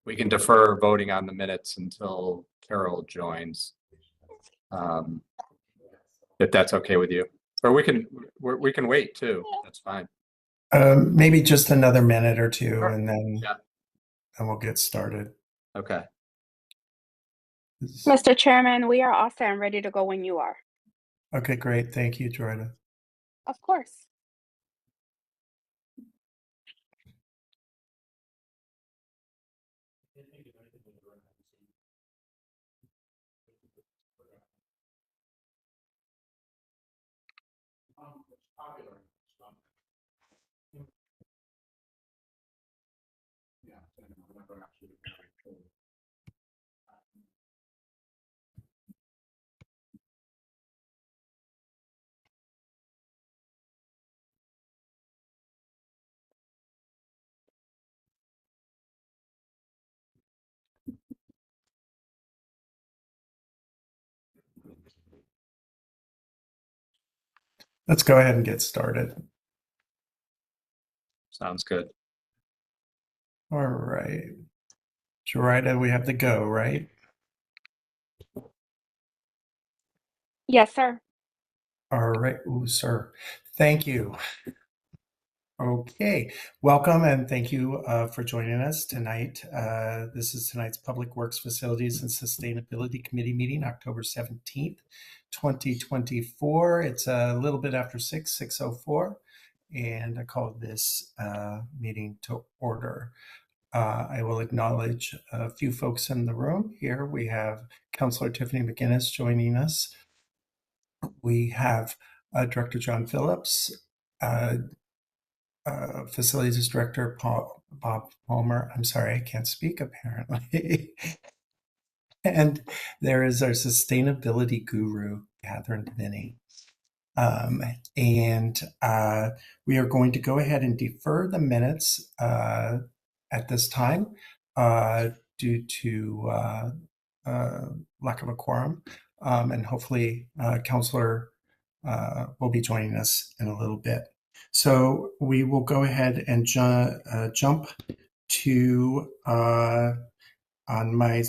we can defer voting on the minutes until Carol joins. If that's okay with you, or we can wait too. That's fine. Maybe just another minute or two, Sure. and then Yeah. and we'll get started. Okay. Mr. Chairman, we are all set and ready to go when you are. Okay, great. Thank you, Jordan. Of course. Let's go ahead and get started. Sounds good. All right. Jorida, we have to go, right? Yes, sir. All right. Ooh, sir. Thank you. Okay. Welcome and thank you for joining us tonight. This is tonight's Public Works Facilities and Sustainability Committee meeting, October 17th, 2024. It's a little bit after 6:04, and I call this meeting to order. I will acknowledge a few folks in the room here. We have Councilor Tiffany McGinnis joining us. We have Director John Phillips, Facilities Director Bob Palmer. I'm sorry, I can't speak apparently. And there is our sustainability guru, Catherine Deviney. We are going to go ahead and defer the minutes at this time due to lack of a quorum. And hopefully Councilor will be joining us in a little bit. So we will go ahead and jump to on my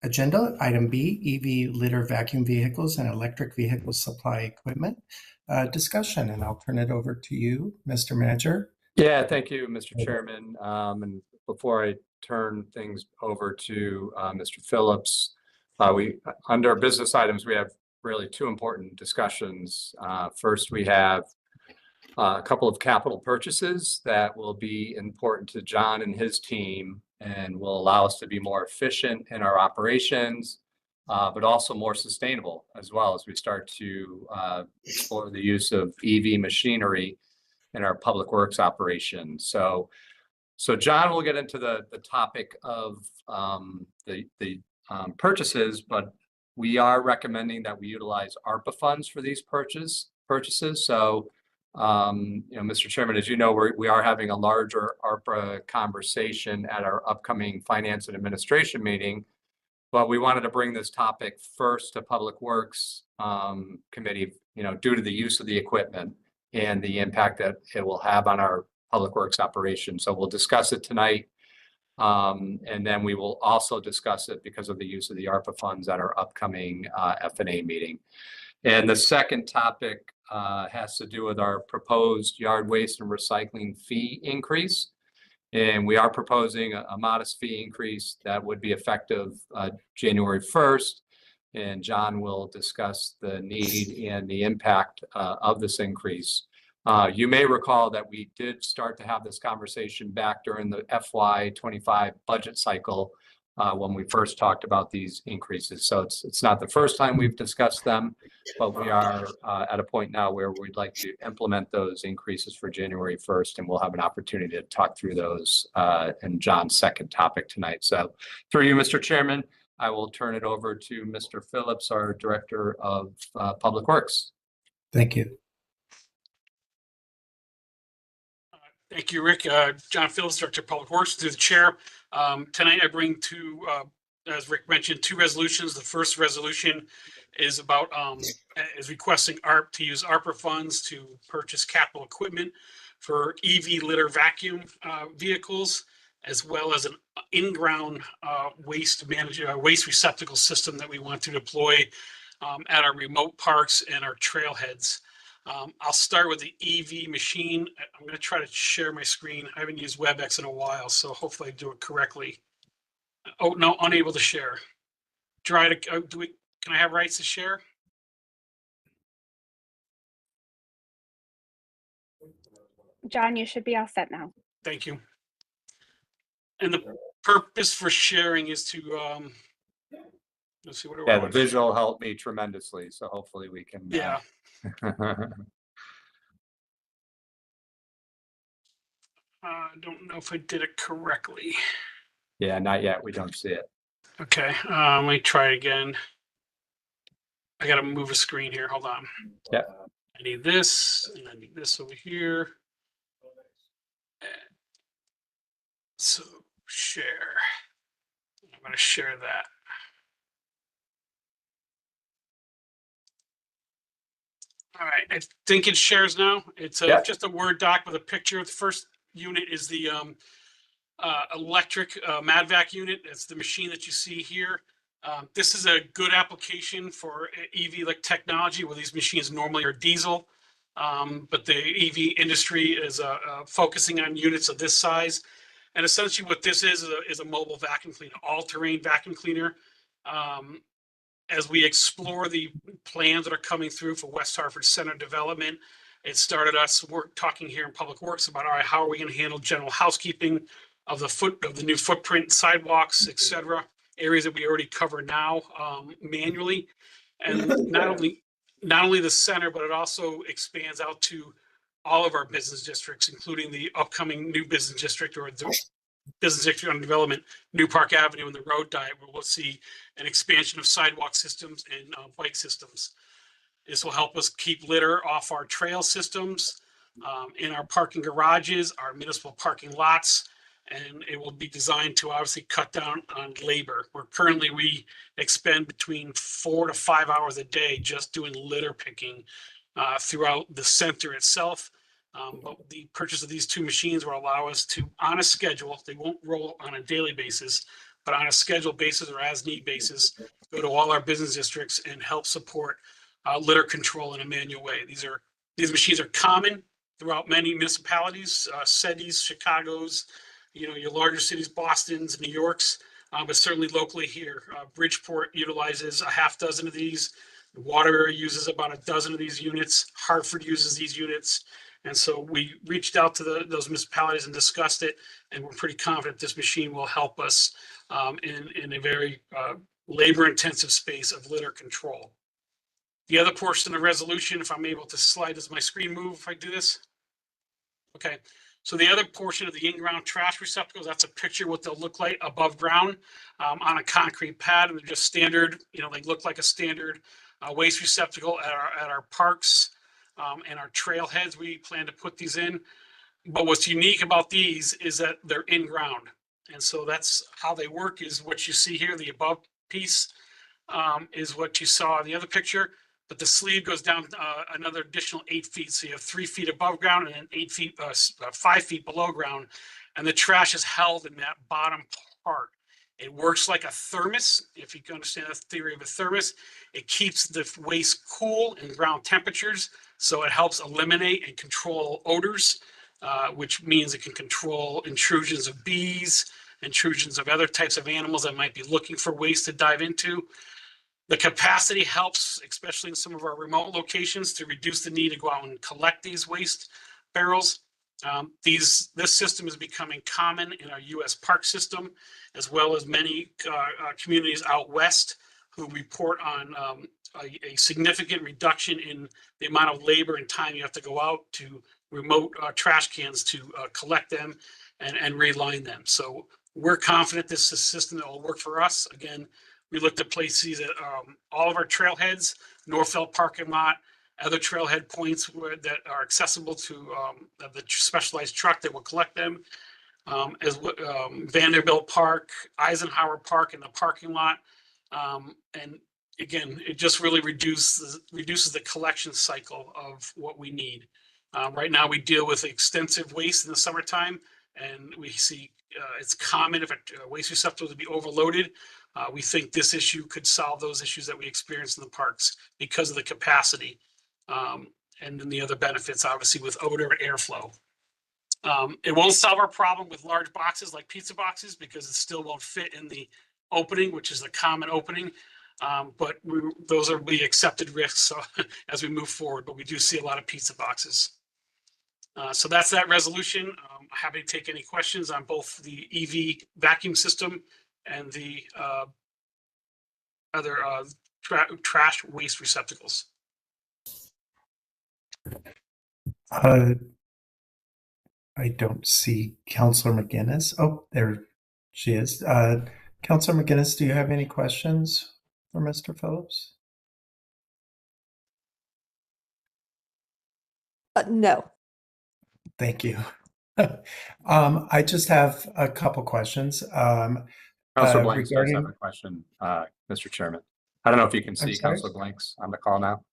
agenda, item B, EV litter vacuum vehicles and electric vehicle supply equipment discussion. And I'll turn it over to you, Mr. Manager. Yeah, thank you, Mr. Chairman. And before I turn things over to Mr. Phillips, under business items, we have really two important discussions. First, we have a couple of capital purchases that will be important to John and his team and will allow us to be more efficient in our operations, but also more sustainable as well as we start to explore the use of EV machinery in our public works operations. So John will get into the topic of the purchases, but we are recommending that we utilize ARPA funds for these purchases. So, Mr. Chairman, as you know, we are having a larger ARPA conversation at our upcoming Finance and Administration meeting, but we wanted to bring this topic first to Public Works Committee, due to the use of the equipment and the impact that it will have on our Public Works operation. So we'll discuss it tonight. And then we will also discuss it because of the use of the ARPA funds at our upcoming F&A meeting. And the second topic has to do with our proposed yard waste and recycling fee increase. And we are proposing a modest fee increase that would be effective January 1st. And John will discuss the need and the impact of this increase. You may recall that we did start to have this conversation back during the FY25 budget cycle when we first talked about these increases. So it's not the first time we've discussed them, but we are at a point now where we'd like to implement those increases for January 1st, and we'll have an opportunity to talk through those in John's second topic tonight. So through you, Mr. Chairman, I will turn it over to Mr. Phillips, our Director of Public Works. Thank you. Thank you, Rick. John Phillips, Director of Public Works, through the chair. Tonight I bring as Rick mentioned, two resolutions. The first resolution is about is requesting ARP to use ARPA funds to purchase capital equipment for EV litter vacuum vehicles. as well as an in-ground waste receptacle system that we want to deploy at our remote parks and our trailheads. I'll start with the EV machine. I'm going to try to share my screen. I haven't used WebEx in a while, so hopefully I do it correctly. Oh, no, unable to share. Can I have rights to share? John, you should be all set now. Thank you. And the purpose for sharing is to, let's see, what do I Yeah, the want? visual helped me tremendously, so hopefully we can. Yeah. I don't know if I did it correctly. Yeah, not yet. We don't see it. Okay, let me try it again. I gotta move a screen here. Hold on. Yeah. I need this, and I need this over here. So share. I'm gonna share that. All right, I think it shares now. It's just a Word doc with a picture. The first unit is the electric MadVac unit. It's the machine that you see here. This is a good application for EV like technology, where these machines normally are diesel, but the EV industry is focusing on units of this size. And essentially what this is a mobile vacuum cleaner, all-terrain vacuum cleaner. As we explore the plans that are coming through for West Hartford Center development, it started us talking here in Public Works about, all right, how are we going to handle general housekeeping of the new footprint, sidewalks, et cetera, areas that we already cover now manually. And not only the center, but it also expands out to all of our business districts, including the upcoming new business district, or the business district under development, New Park Avenue and the road diet, where we'll see an expansion of sidewalk systems and bike systems. This will help us keep litter off our trail systems, in our parking garages, our municipal parking lots, and it will be designed to obviously cut down on labor. Where currently we expend between 4 to 5 hours a day just doing litter picking throughout the center itself. But the purchase of these two machines will allow us to, on a schedule, they won't roll on a daily basis, but on a schedule basis or as need basis, go to all our business districts and help support litter control in a manual way. These machines are common throughout many municipalities, cities, Chicago's, your larger cities, Boston's, New York's, but certainly locally here. Bridgeport utilizes a half dozen of these. Waterbury uses about a dozen of these units. Hartford uses these units. And so we reached out to those municipalities and discussed it, and we're pretty confident this machine will help us in a very labor-intensive space of litter control. The other portion of the resolution, if I'm able to slide, does my screen move if I do this? Okay, so the other portion of the in-ground trash receptacles, that's a picture what they'll look like above ground on a concrete pad, and they're just standard, they look like a standard waste receptacle at our parks and our trailheads. We plan to put these in, but what's unique about these is that they're in ground, and so that's how they work. Is what you see here, the above piece is what you saw in the other picture, but the sleeve goes down another additional 8 feet. So you have 3 feet above ground and then 5 feet below ground. And the trash is held in that bottom part. It works like a thermos. If you can understand the theory of a thermos, it keeps the waste cool in ground temperatures. So it helps eliminate and control odors, which means it can control intrusions of bees, intrusions of other types of animals that might be looking for waste to dive into. The capacity helps, especially in some of our remote locations, to reduce the need to go out and collect these waste barrels. This system is becoming common in our U.S. park system, as well as many communities out west who report on a significant reduction in the amount of labor and time you have to go out to remote trash cans to collect them and reline them. So we're confident this is a system that will work for us. Again, we looked at places at all of our trailheads, Northville parking lot, other trailhead points that are accessible to the specialized truck that will collect them, as Vanderbilt Park, Eisenhower Park in the parking lot. And again, it just really reduces the collection cycle of what we need. Right now, we deal with extensive waste in the summertime. and we see it's common if a waste receptacle to be overloaded. We think this issue could solve those issues that we experience in the parks because of the capacity. And then the other benefits, obviously, with odor and airflow. It won't solve our problem with large boxes like pizza boxes because it still won't fit in the opening, which is the common opening. But those are the accepted risks so, as we move forward. But we do see a lot of pizza boxes. So that's that resolution. Happy to take any questions on both the EV vacuum system and the other trash waste receptacles. I don't see Councilor McGinnis. Oh, there she is. Councilor McGinnis, do you have any questions for Mr. Phillips? No. Thank you. I just have a couple questions. Councilor Blanks does have regarding- a question, Mr. Chairman. I don't know if you can see sorry? Councilor Blanks on the call now.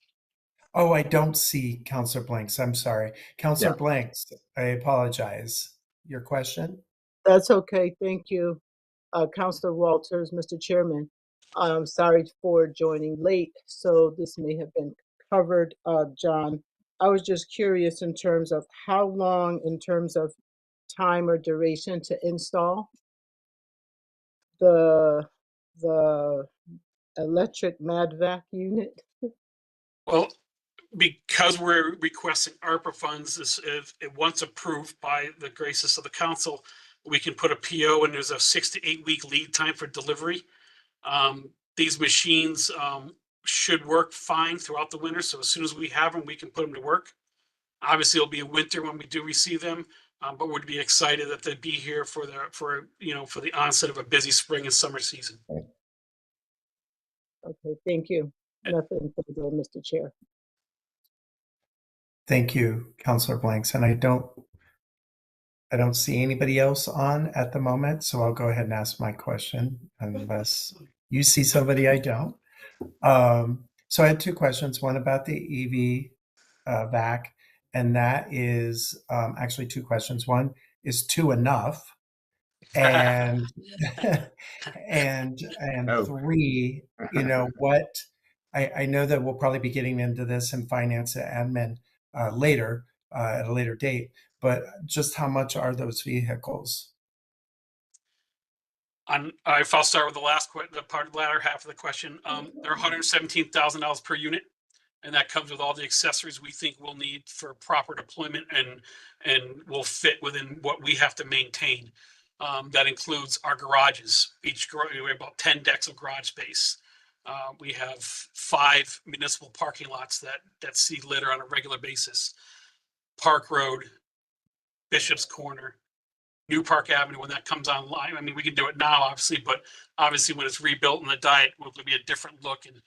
Oh, I don't see Councilor Blanks. I'm sorry. Councilor Yeah. Blanks, I apologize. Your question? That's okay. Thank you. Councilor Walters, Mr. Chairman. I'm sorry for joining late, so this may have been covered, John. I was just curious in terms of how long, in terms of time or duration to install the electric MadVac unit. Well, because we're requesting ARPA funds, if once approved by the graces of the council, we can put a PO and there's a 6 to 8 week lead time for delivery. These machines should work fine throughout the winter. So as soon as we have them, we can put them to work. Obviously, it'll be a winter when we do receive them, but we'd be excited that they'd be here for the onset of a busy spring and summer season. Okay, thank you. Nothing further, Mr. Chair. Thank you, Councilor Blanks. And I don't see anybody else on at the moment, so I'll go ahead and ask my question unless you see somebody I don't. So I had two questions, one about the EV vac, and that is actually two questions. One, is two enough? And and No. three, what I know that we'll probably be getting into this in finance and admin later at a later date, but just how much are those vehicles? If I'll start with the latter half of the question. They're $117,000 per unit, and that comes with all the accessories we think we'll need for proper deployment and will fit within what we have to maintain. That includes our garages. Each garage, we have about 10 decks of garage space. We have 5 municipal parking lots that see litter on a regular basis. Park Road, Bishop's Corner, New Park Avenue, when that comes online. I mean, we can do it now, obviously, but obviously when it's rebuilt in the diet, will be a different look and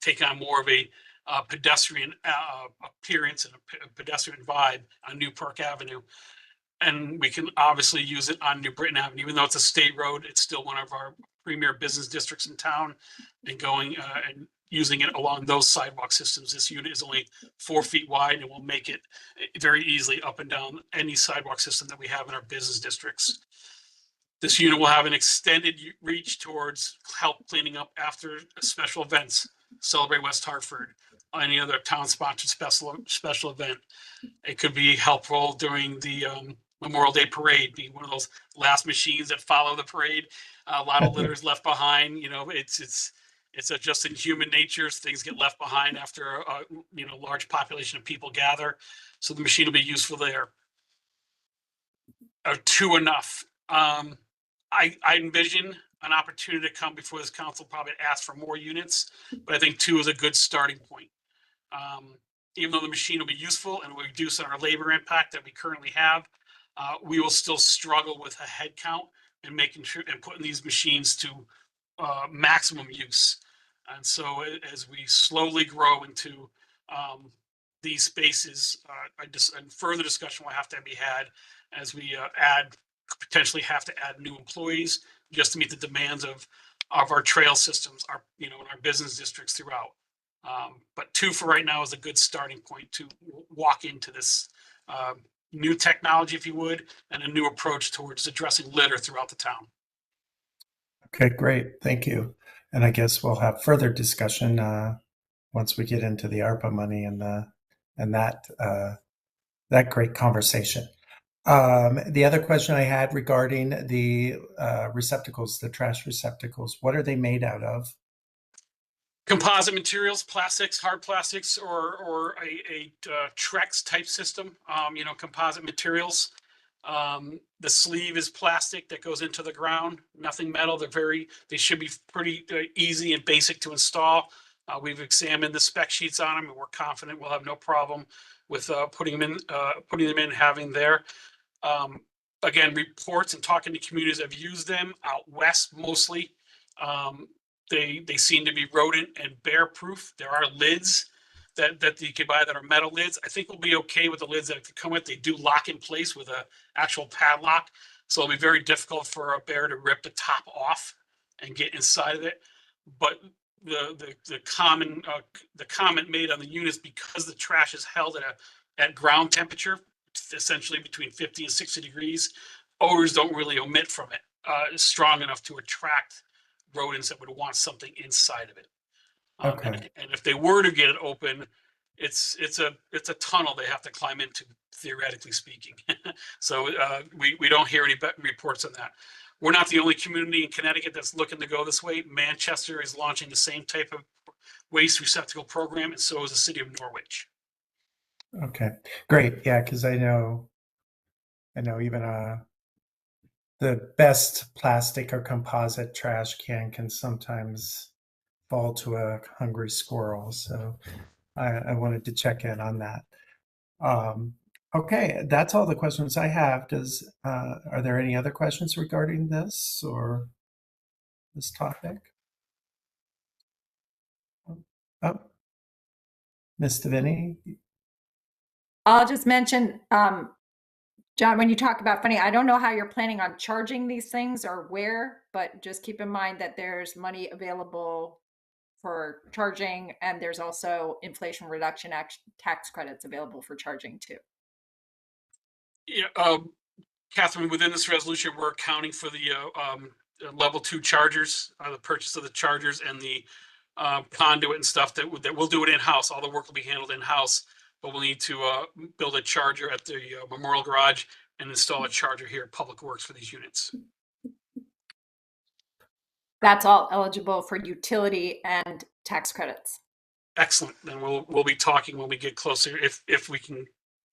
take on more of a pedestrian appearance and a pedestrian vibe on New Park Avenue. And we can obviously use it on New Britain Avenue, even though it's a state road. It's still one of our premier business districts in town, and going and using it along those sidewalk systems. This unit is only 4 feet wide and will make it very easily up and down any sidewalk system that we have in our business districts. This unit will have an extended reach towards help cleaning up after special events, Celebrate West Hartford, any other town-sponsored special event. It could be helpful during the Memorial Day parade, be one of those last machines that follow the parade. A lot of litter is left behind. It's just in human nature. Things get left behind after a large population of people gather. So the machine will be useful there. Are 2 enough? I envision an opportunity to come before this council, probably ask for more units, but I think 2 is a good starting point. Even though the machine will be useful and will reduce our labor impact that we currently have, we will still struggle with a head count and making sure and putting these machines to maximum use. And so as we slowly grow into these spaces, and further discussion will have to be had as we potentially have to add new employees just to meet the demands of our trail systems, in our business districts throughout. But 2 for right now is a good starting point to walk into this new technology, if you would, and a new approach towards addressing litter throughout the town. Okay, great. Thank you. And I guess we'll have further discussion once we get into the ARPA money and that great conversation. The other question I had regarding the receptacles, the trash receptacles, what are they made out of? Composite materials, plastics, hard plastics, or a Trex type system. Composite materials. The sleeve is plastic that goes into the ground. Nothing metal. They should be pretty easy and basic to install. We've examined the spec sheets on them, and we're confident we'll have no problem with putting them in, having there. Again, reports and talking to communities have used them out west mostly. They seem to be rodent and bear proof. There are lids that you can buy that are metal lids. I think we'll be okay with the lids that come with. They do lock in place with a actual padlock, so it'll be very difficult for a bear to rip the top off and get inside of it. But the comment made on the units, because the trash is held at ground temperature, essentially between 50 and 60 degrees, odors don't really emit from it strong enough to attract rodents that would want something inside of it. Okay. And if they were to get it open, it's a tunnel they have to climb into, theoretically speaking. So we don't hear any reports on that. We're not the only community in Connecticut that's looking to go this way. Manchester is launching the same type of waste receptacle program, and so is the city of Norwich. Okay, great. Yeah, because I know even the best plastic or composite trash can sometimes fall to a hungry squirrel. So I wanted to check in on that. Okay, that's all the questions I have. Are there any other questions regarding this or this topic? Oh, Ms. Devaney? I'll just mention, John, when you talk about funding, I don't know how you're planning on charging these things or where, but just keep in mind that there's money available for charging, and there's also Inflation Reduction Act tax credits available for charging too. Yeah, Catherine, within this resolution, we're accounting for the level 2 chargers, the purchase of the chargers and the conduit and stuff that we'll do it in-house. All the work will be handled in-house, but we'll need to build a charger at the Memorial Garage and install a charger here at Public Works for these units. That's all eligible for utility and tax credits. Excellent. Then we'll be talking when we get closer if we can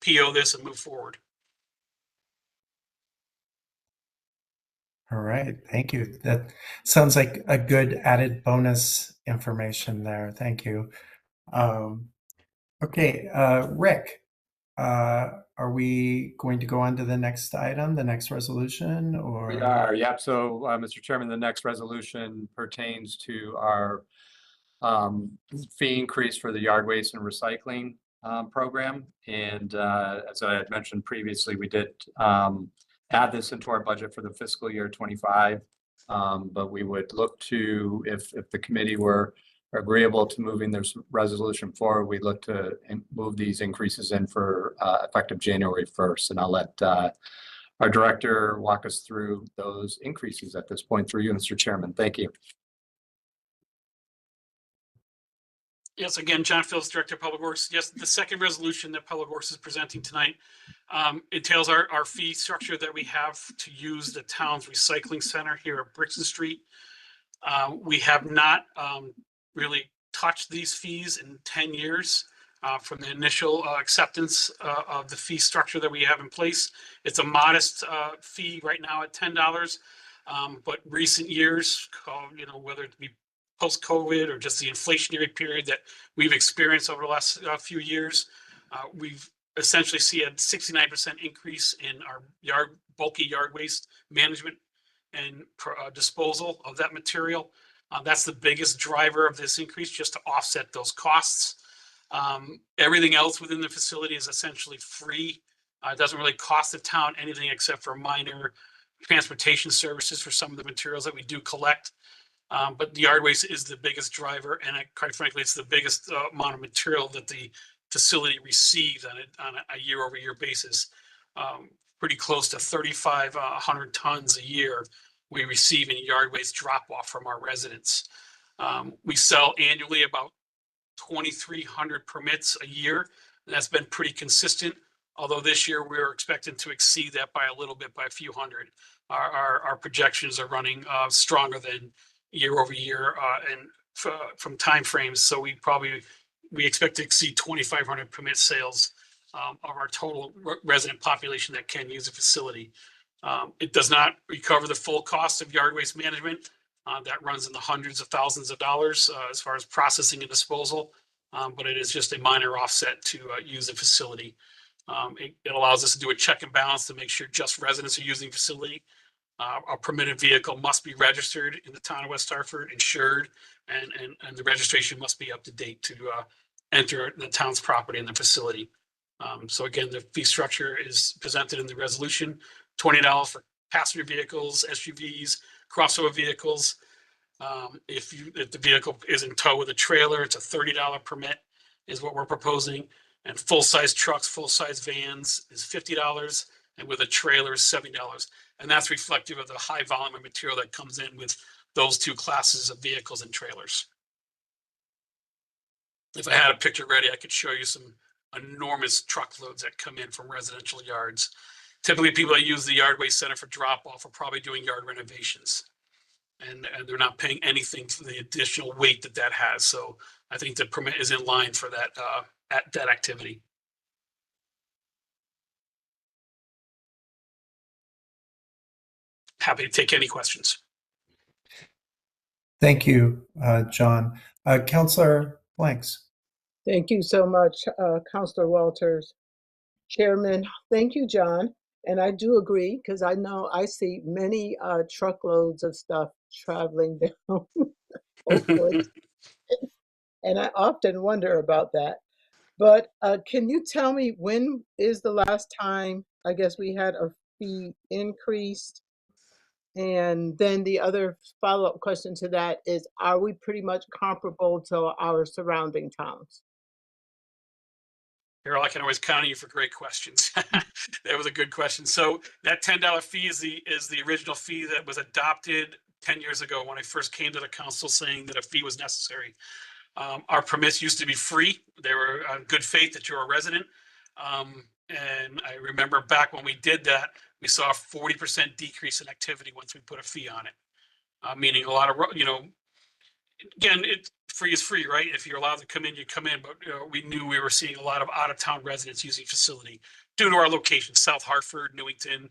PO this and move forward. All right, thank you. That sounds like a good added bonus information there. Thank you. Okay, Rick, are we going to go on to the next item, the next resolution, or? We are, yep. So, Mr. Chairman, the next resolution pertains to our fee increase for the yard waste and recycling program. And as I had mentioned previously, we did add this into our budget for the fiscal year 25. But we would look to, if the committee were agreeable to moving this resolution forward, we'd look to move these increases in for effective January 1st. And I'll let our director walk us through those increases at this point through you, Mr. Chairman. Thank you. Yes, again, John Phillips, Director of Public Works. Yes, the second resolution that Public Works is presenting tonight entails our fee structure that we have to use the town's recycling center here at Brixton Street. We have not really touched these fees in 10 years from the initial acceptance of the fee structure that we have in place. It's a modest fee right now at $10, but recent years, whether it be post-COVID or just the inflationary period that we've experienced over the last few years, we've essentially see a 69% increase in our bulky yard waste management and disposal of that material. That's the biggest driver of this increase, just to offset those costs. Everything else within the facility is essentially free. It doesn't really cost the town anything except for minor transportation services for some of the materials that we do collect. But the yard waste is the biggest driver, and quite frankly, it's the biggest amount of material that the facility receives on a year-over-year basis. pretty close to 3,500 tons a year we receive in yard waste drop off from our residents. We sell annually about 2,300 permits a year. And that's been pretty consistent. Although this year we're expecting to exceed that by a little bit, by a few hundred. Our projections are running stronger than year over year and from timeframes. So we expect to exceed 2,500 permit sales of our total resident population that can use a facility. It does not recover the full cost of yard waste management. That runs in the hundreds of thousands of dollars as far as processing and disposal, but it is just a minor offset to use the facility. It allows us to do a check and balance to make sure just residents are using the facility. A permitted vehicle must be registered in the town of West Hartford, insured, and the registration must be up to date to enter the town's property in the facility. So again, the fee structure is presented in the resolution: $20 for passenger vehicles, SUVs, crossover vehicles. If the vehicle is in tow with a trailer, it's a $30 permit is what we're proposing. And full-size trucks, full-size vans is $50, and with a trailer is $70. And that's reflective of the high volume of material that comes in with those two classes of vehicles and trailers. If I had a picture ready, I could show you some enormous truckloads that come in from residential yards. Typically, people that use the yard waste center for drop-off are probably doing yard renovations. And they're not paying anything for the additional weight that has. So I think the permit is in line for that activity. Happy to take any questions. Thank you, John. Councillor Blanks. Thank you so much, Councillor Walters. Chairman, thank you, John. And I do agree, because I know I see many truckloads of stuff traveling down Oakwood. And I often wonder about that. But can you tell me, when is the last time, I guess, we had a fee increased? And then the other follow-up question to that is, are we pretty much comparable to our surrounding towns? Carol, I can always count on you for great questions. That was a good question. So that $10 fee is the original fee that was adopted 10 years ago when I first came to the council saying that a fee was necessary. Our permits used to be free. They were on good faith that you're a resident. And I remember back when we did that, we saw a 40% decrease in activity once we put a fee on it. Meaning a lot of, again, free is free, right? If you're allowed to come in, you come in. But we knew we were seeing a lot of out-of-town residents using facility due to our location. South Hartford, Newington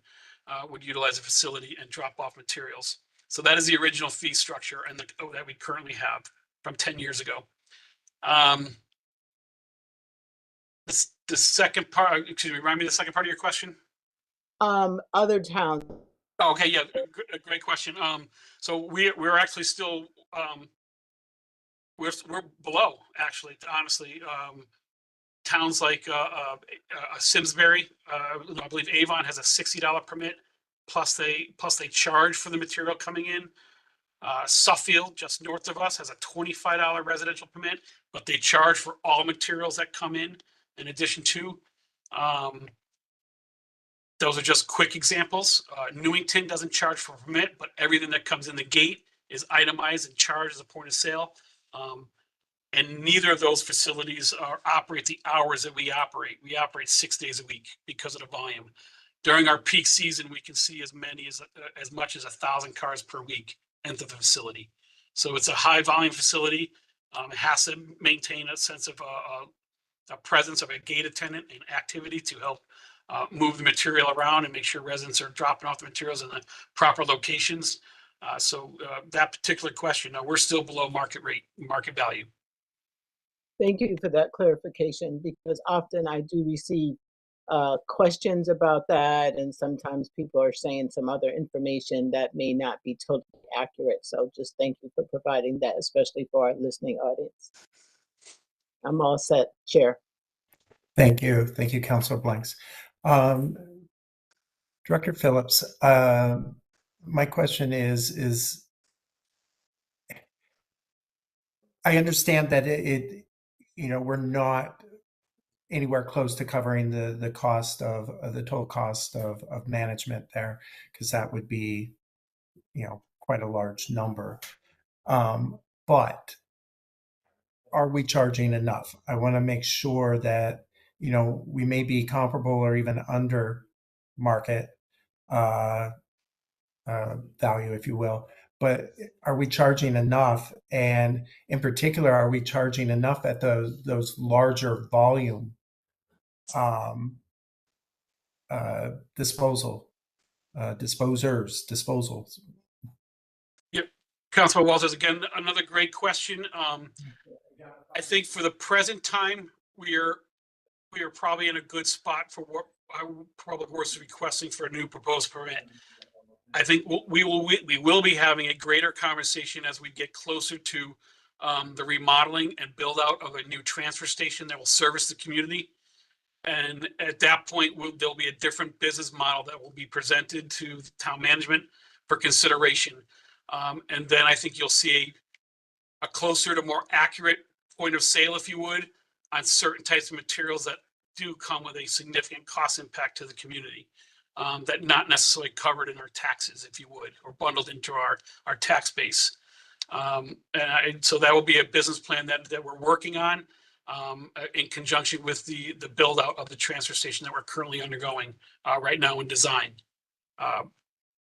would utilize the facility and drop off materials. So that is the original fee structure and that we currently have from 10 years ago. The second part, excuse me, remind me the second part of your question. Other towns. Oh, okay, yeah, great question. So we're actually still we're below, actually, honestly. Towns like Simsbury, I believe Avon has a $60 permit, plus they charge for the material coming in. Suffield, just north of us, has a $25 residential permit, but they charge for all materials that come in addition to. Those are just quick examples. Newington doesn't charge for a permit, but everything that comes in the gate is itemized and charged as a point of sale. And neither of those facilities operate the hours that we operate. We operate 6 days a week because of the volume. During our peak season, we can see as much as 1,000 cars per week enter the facility. So it's a high volume facility. It has to maintain a sense of a presence of a gate attendant and activity to help move the material around and make sure residents are dropping off the materials in the proper locations. So that particular question, we're still below market rate, market value. Thank you for that clarification, because often I do receive questions about that, and sometimes people are saying some other information that may not be totally accurate. So just thank you for providing that, especially for our listening audience. I'm all set, Chair. Thank you. Thank you, Councilor Blanks. Director Phillips, my question is I understand that we're not anywhere close to covering the cost of the total cost of management there, because that would be, quite a large number. But are we charging enough? I want to make sure that, we may be comparable or even under market value, if you will. But are we charging enough? And in particular, are we charging enough at those larger volume disposals? Yep. Councilman Walters, again, another great question. I think for the present time, we are probably in a good spot for what Public Works is requesting for a new proposed permit. I think we will be having a greater conversation as we get closer to the remodeling and build out of a new transfer station that will service the community. And at that point, there'll be a different business model that will be presented to the town management for consideration. And then I think you'll see a closer to more accurate point of sale, if you would, on certain types of materials that do come with a significant cost impact to the community, that not necessarily covered in our taxes, if you would, or bundled into our tax base. So that will be a business plan that we're working on in conjunction with the build out of the transfer station that we're currently undergoing right now in design.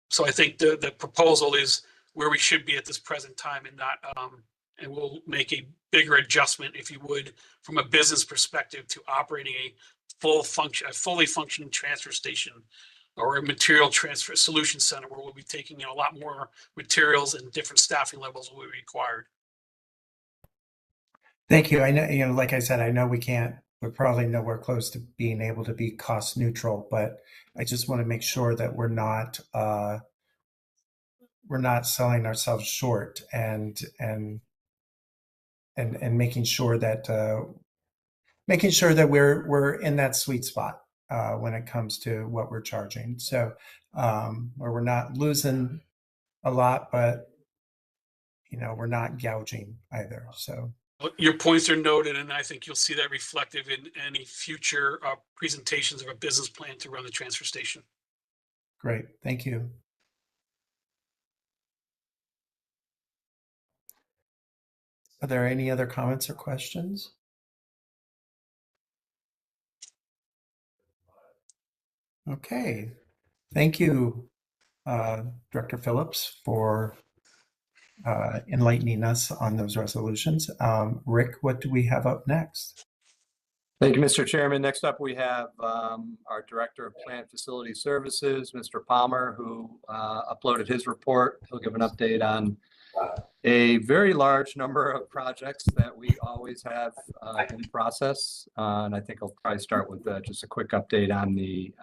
So I think the proposal is where we should be at this present time, and not and we'll make a bigger adjustment, if you would, from a business perspective to operating a fully functioning transfer station or a material transfer solution center, where we'll be taking in a lot more materials and different staffing levels will be required. Thank you. I know, like I said, I know we're probably nowhere close to being able to be cost neutral, but I just want to make sure that we're not selling ourselves short, and making sure that we're in that sweet spot when it comes to what we're charging. So where we're not losing a lot, but we're not gouging either. So your points are noted, and I think you'll see that reflective in any future presentations of a business plan to run the transfer station. Great, thank you. Are there any other comments or questions? Okay, thank you, Director Phillips, for enlightening us on those resolutions. Rick, what do we have up next? Thank you, Mr. Chairman. Next up, we have our Director of Plant Facility Services, Mr. Palmer, who uploaded his report. He'll give an update on a very large number of projects that we always have in process. And I think I'll probably start with just a quick update on the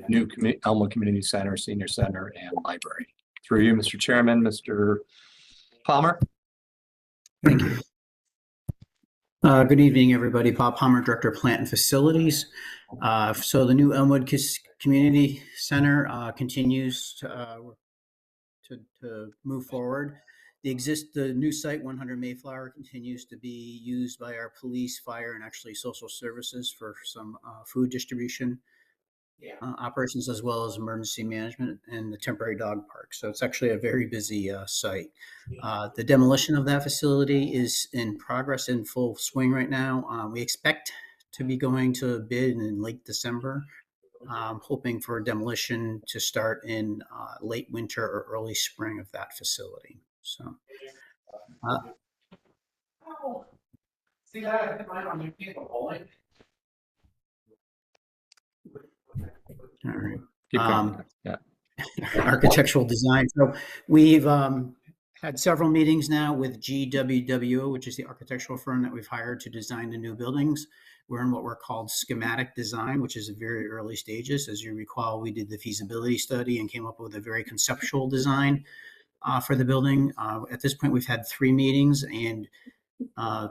new Elmwood Community Center, Senior Center, and Library. Through you, Mr. Chairman, Mr. Palmer. Thank you. Good evening, everybody. Bob Palmer, Director of Plant and Facilities. So the new Elmwood Community Center continues to move forward. The new site, 100 Mayflower, continues to be used by our police, fire, and actually social services for some food distribution operations, as well as emergency management and the temporary dog park. So it's actually a very busy site. The demolition of that facility is in progress, in full swing right now. We expect to be going to bid in late December, hoping for demolition to start in late winter or early spring of that facility. So. See that on your people, All right. Keep going. Yeah. Architectural design. So we've had several meetings now with GWWO, which is the architectural firm that we've hired to design the new buildings. We're in what we're called schematic design, which is very early stages. As you recall, we did the feasibility study and came up with a very conceptual design for the building. At this point, we've had 3 meetings, and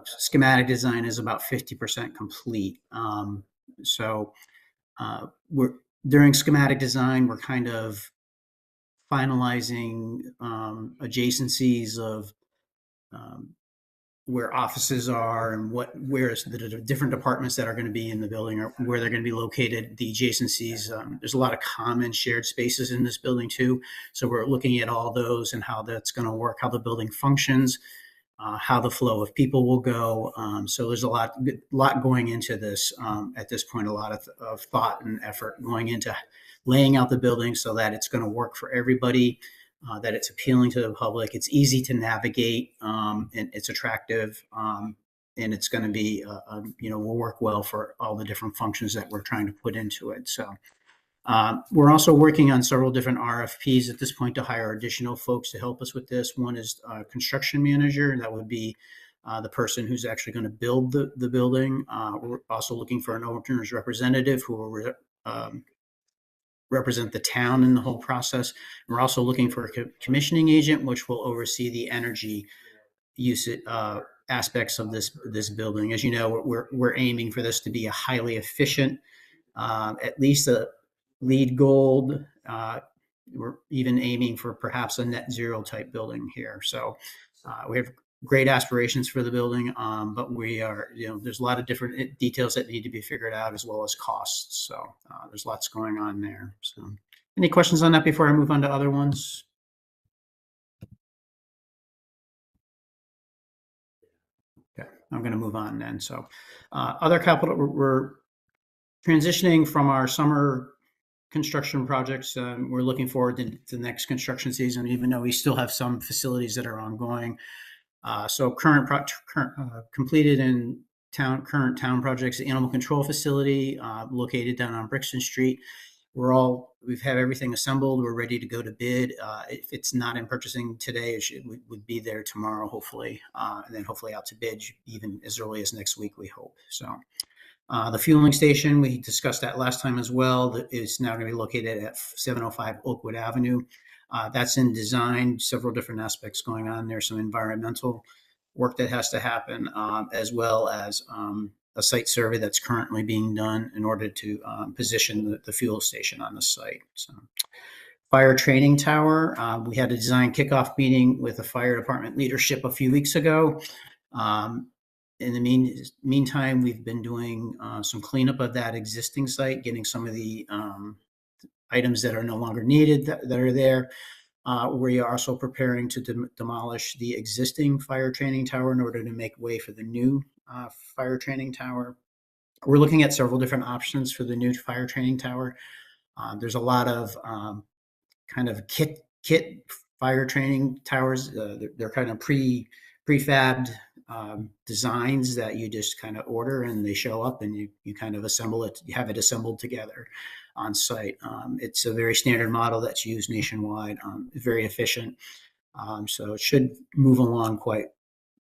schematic design is about 50% complete. During schematic design, we're kind of finalizing adjacencies of where offices are and where the different departments that are going to be in the building or where they're going to be located, the adjacencies. There's a lot of common shared spaces in this building too. So we're looking at all those and how that's going to work, how the building functions, how the flow of people will go. So there's a lot going into this at this point, a lot of thought and effort going into laying out the building so that it's going to work for everybody. That it's appealing to the public, it's easy to navigate, and it's attractive, and it's going to be, will work well for all the different functions that we're trying to put into it. So we're also working on several different RFPs at this point to hire additional folks to help us with this. One is construction manager, and that would be the person who's actually going to build the building. We're also looking for an owner's representative who will represent the town in the whole process. We're also looking for a commissioning agent, which will oversee the energy use aspects of this building. As you know, we're aiming for this to be a highly efficient, at least a LEED Gold. We're even aiming for perhaps a net zero type building here. So we have great aspirations for the building, but we are, there's a lot of different details that need to be figured out as well as costs. So there's lots going on there. So any questions on that before I move on to other ones? Okay, I'm going to move on then. So other capital, we're transitioning from our summer construction projects. We're looking forward to the next construction season, even though we still have some facilities that are ongoing. So completed in current town projects, the animal control facility located down on Brixton Street. We've had everything assembled. We're ready to go to bid. If it's not in purchasing today, we would be there tomorrow, hopefully, and then hopefully out to bid even as early as next week, we hope. So the fueling station, we discussed that last time as well. It's now going to be located at 705 Oakwood Avenue. That's in design, several different aspects going on. There's some environmental work that has to happen, as well as a site survey that's currently being done in order to position the fuel station on the site. So, fire training tower, we had a design kickoff meeting with the fire department leadership a few weeks ago. In the meantime, we've been doing some cleanup of that existing site, getting some of the items that are no longer needed that are there. We are also preparing to demolish the existing fire training tower in order to make way for the new fire training tower. We're looking at several different options for the new fire training tower. There's a lot of kind of kit fire training towers. They're kind of prefabbed designs that you just kind of order and they show up and you kind of assemble it. You have it assembled together on site. It's a very standard model that's used nationwide, very efficient. So it should move along quite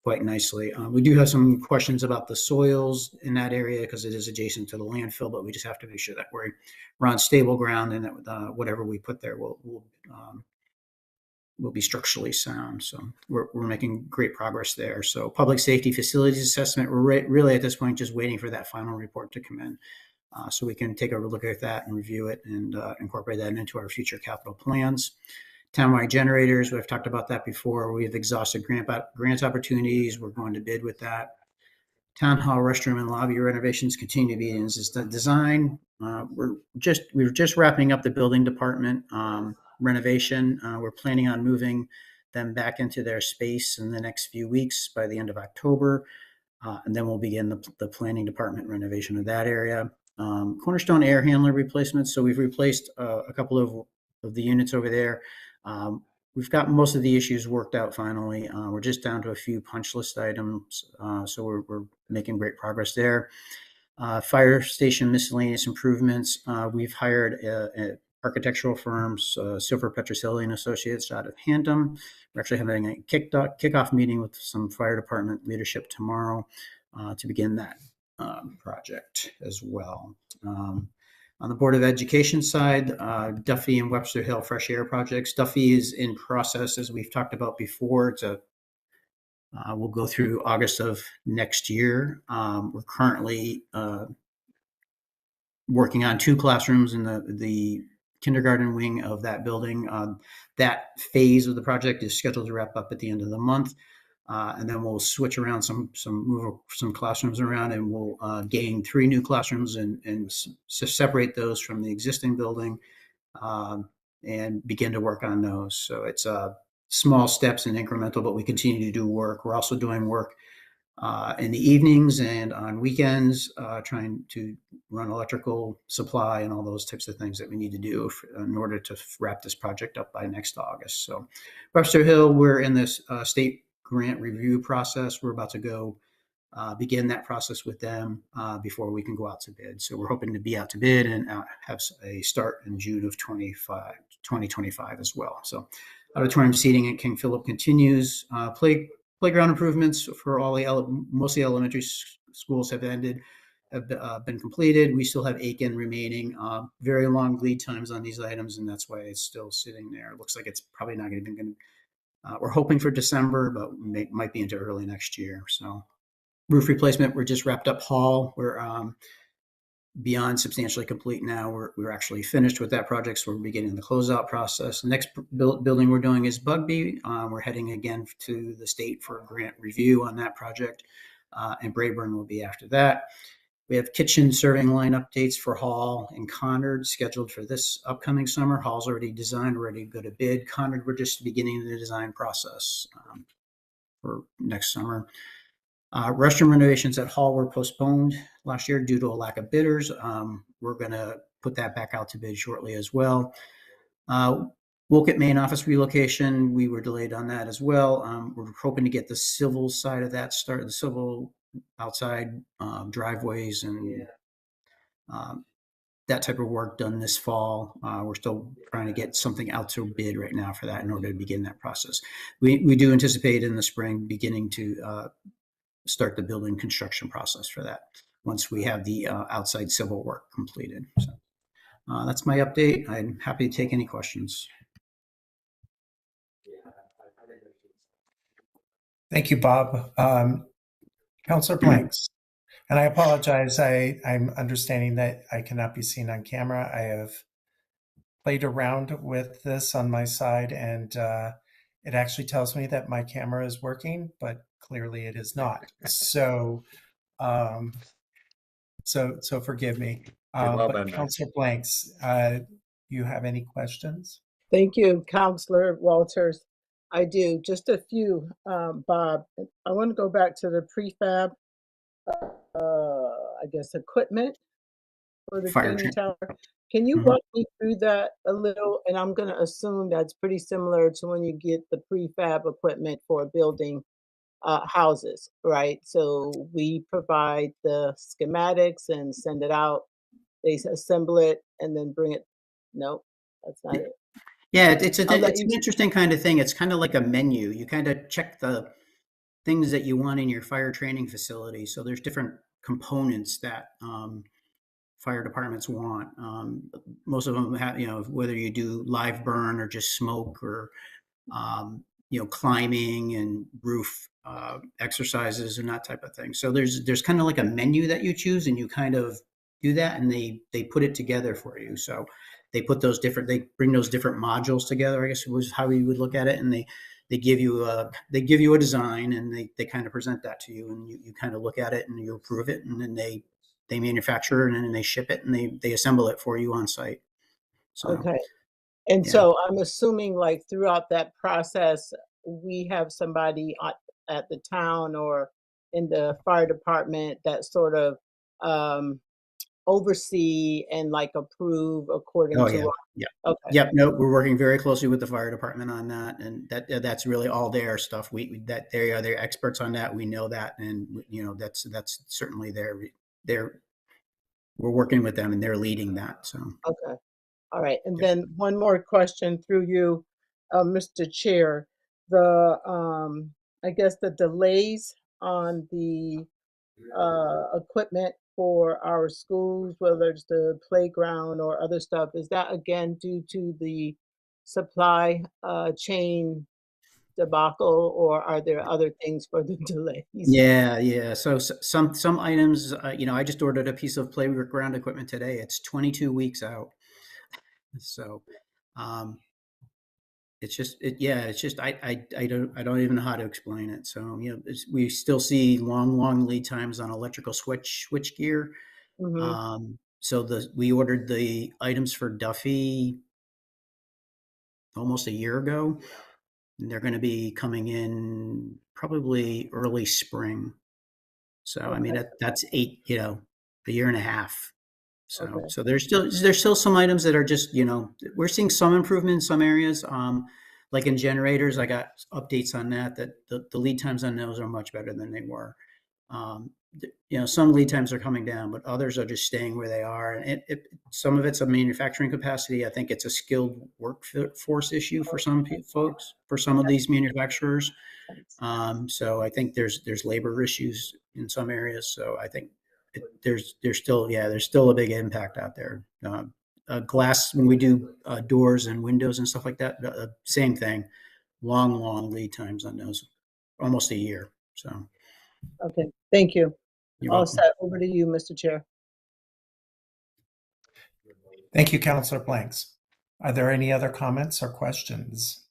nicely. We do have some questions about the soils in that area because it is adjacent to the landfill, but we just have to make sure that we're on stable ground and that whatever we put there will be structurally sound. So we're making great progress there. So public safety facilities assessment, we're really at this point just waiting for that final report to come in. So we can take a look at that and review it and incorporate that into our future capital plans. Townwide generators, we've talked about that before. We have exhausted grant opportunities. We're going to bid with that. Town hall restroom and lobby renovations continue to be in design. We're just wrapping up the building department renovation. We're planning on moving them back into their space in the next few weeks by the end of October. And then we'll begin the planning department renovation of that area. Cornerstone air handler replacements. So we've replaced a couple of the units over there. We've got most of the issues worked out finally. We're just down to a few punch list items. So we're making great progress there. Fire station miscellaneous improvements. We've hired architectural firms, Silver Petroselli and Associates out of Hampton. We're actually having a kickoff meeting with some fire department leadership tomorrow to begin that project as well. On the Board of Education side, Duffy and Webster Hill Fresh Air projects. Duffy is in process, as we've talked about before. We'll go through August of next year. We're currently working on 2 classrooms in the kindergarten wing of that building. That phase of the project is scheduled to wrap up at the end of the month. And then we'll switch around move some classrooms around, and we'll gain 3 new classrooms and separate those from the existing building, and begin to work on those. So it's small steps and incremental, but we continue to do work. We're also doing work in the evenings and on weekends, trying to run electrical supply and all those types of things that we need to do in order to wrap this project up by next August. So Webster Hill, we're in this state grant review process. We're about to go begin that process with them before we can go out to bid. So we're hoping to be out to bid and have a start in June of 2025 as well. So auditorium seating at King Philip continues. Playground improvements for mostly elementary schools have been completed. We still have Aiken remaining. Very long lead times on these items, and that's why it's still sitting there. It looks like it's probably not going to. We're hoping for December, but might be into early next year. So roof replacement, we're just wrapped up hall. We're beyond substantially complete now. We're actually finished with that project, so we're beginning the closeout process. The next building we're doing is Bugby. We're heading again to the state for a grant review on that project, and Brayburn will be after that. We have kitchen serving line updates for Hall and Conard scheduled for this upcoming summer. Hall's already designed, ready to go to bid. Conard, we're just beginning the design process for next summer. Restroom renovations at Hall were postponed last year due to a lack of bidders. We're going to put that back out to bid shortly as well. Wolcott main office relocation, we were delayed on that as well. We're hoping to get the civil side of that started, the civil outside driveways and that type of work done this fall. We're still trying to get something out to bid right now for that in order to begin that process. We do anticipate in the spring beginning to start the building construction process for that once we have the outside civil work completed. So that's my update. I'm happy to take any questions. Thank you, Bob. Councillor Blanks, and I apologize. I'm understanding that I cannot be seen on camera. I have played around with this on my side, and it actually tells me that my camera is working, but clearly it is not. So, so forgive me. But Councillor Blanks, you have any questions? Thank you, Councillor Walters. I do. Just a few, Bob. I want to go back to the prefab, I guess, equipment for the training tower. Can you walk me through that a little? And I'm going to assume that's pretty similar to when you get the prefab equipment for building houses, right? So we provide the schematics and send it out. They assemble it and then bring it. Nope, that's not it. Yeah, it's an interesting kind of thing. It's kind of like a menu. You kind of check the things that you want in your fire training facility. So there's different components that fire departments want. Most of them have, whether you do live burn or just smoke or, climbing and roof exercises and that type of thing. So there's kind of like a menu that you choose, and you kind of do that, and they put it together for you. So they bring those different modules together, I guess was how we would look at it. And they give you a design, and they kind of present that to you, and you kind of look at it and you approve it, and then they manufacture it, and then they ship it, and they assemble it for you on site. So, okay. And so I'm assuming like throughout that process, we have somebody at the town or in the fire department that sort of oversee and like approve according to. Okay. Yep. No, we're working very closely with the fire department on that, and that's really all their stuff. They're experts on that. We know that, and that's certainly we're working with them, and they're leading that. So okay, all right. And then one more question through you, Mr. Chair. I guess the delays on the equipment for our schools, whether it's the playground or other stuff, is that again due to the supply chain debacle, or are there other things for the delays? Yeah. So some items, I just ordered a piece of playground equipment today. It's 22 weeks out. So it's just, I don't even know how to explain it. So, we still see long lead times on electrical switch gear. Mm-hmm. So we ordered the items for Duffy almost a year ago, and they're going to be coming in probably early spring. So, I mean, Okay. that's a year and a half. So, Okay. so there's still some items that are just, we're seeing some improvement in some areas. Like in generators, I got updates on that the lead times on those are much better than they were. Some lead times are coming down, but others are just staying where they are. And some of it's a manufacturing capacity. I think it's a skilled workforce issue for some folks, for some of these manufacturers. So I think there's labor issues in some areas. So I think there's still a big impact out there. Glass, when we do doors and windows and stuff like that, same thing. Long lead times on those, almost a year. So Okay. Thank you. you're All welcome. set. Over to you, Mr. Chair. Thank you, Councillor Blanks. Are there any other comments or questions?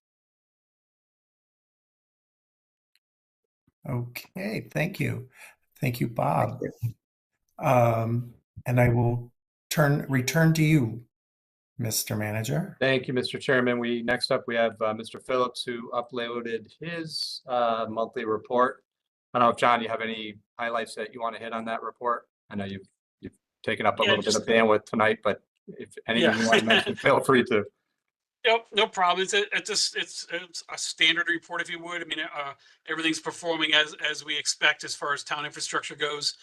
Okay, thank you. Thank you, Bob. And I will return to you, Mr. Manager. Thank you, Mr. Chairman. Next up, we have Mr. Phillips, who uploaded his monthly report. I don't know if, John, you have any highlights that you want to hit on that report? I know you've taken up a Yeah, little bit of bandwidth tonight, but if anything you want to mention, feel free to. Yep, no problem. It's a standard report, if you would. I mean, everything's performing as we expect as far as town infrastructure goes.